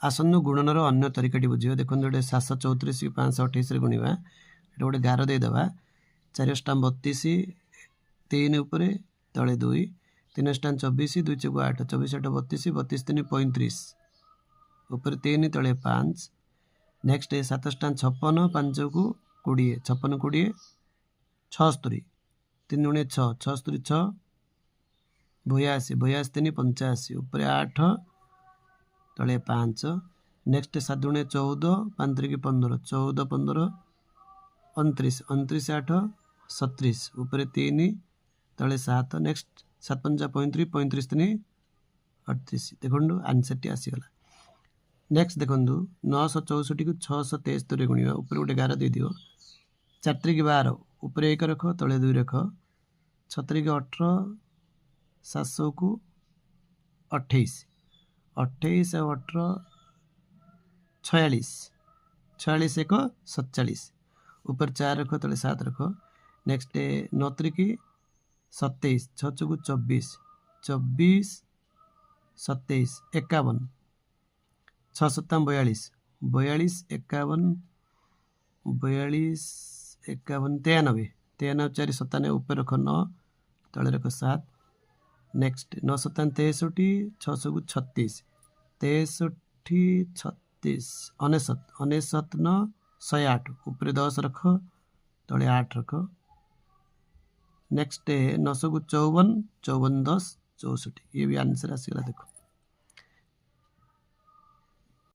आसन्न गुणनर अन्य तरीकाटी बुझे देखो गोटे 734 की 528 गुणवा ये गोटे गार देदेबा 4 अष्टाम 32 3 उपरे तले 2 3 अष्टाम 24 2 चौक 8 24 8 32 32 3 35 ऊपर 3 तले 5 नेक्स्ट 7 अष्टाम 56 5 को 20 56 20 76 3 गुणे 6 76 6 82 82 3 85 ऊपर 8 तले 5 नेक्स्ट 7 गुणे 14 5 3 15 14 15 29 29 8 37 ऊपर 3 तले 7 नेक्स्ट 7 5 35 35 3 38 देखो आंसर टी आसीगला। नेक्स्ट देखो 964 को 673 गुणिया ऊपर गोटे गार दे दियो 4 3 12 ऊपर 1 रख तले 2 रख 6 3 18 700 को 28 28 और 18 46 46 1 47 ऊपर 4 रख तले 7 रख नेक्स्ट 9 3 27 6 को 24 24 27 51 6 7 42 42 51 42 51 93 93 4 97 ऊपर रख 9 तले रख 7 नेक्स्ट 9 7 63 6 को 36 63 36 99 9 108 ऊपर 10 रख तले 8 रख नेक्स्ट 9 को 54 54 10 64 ये भी आंसर आसीगला देखो।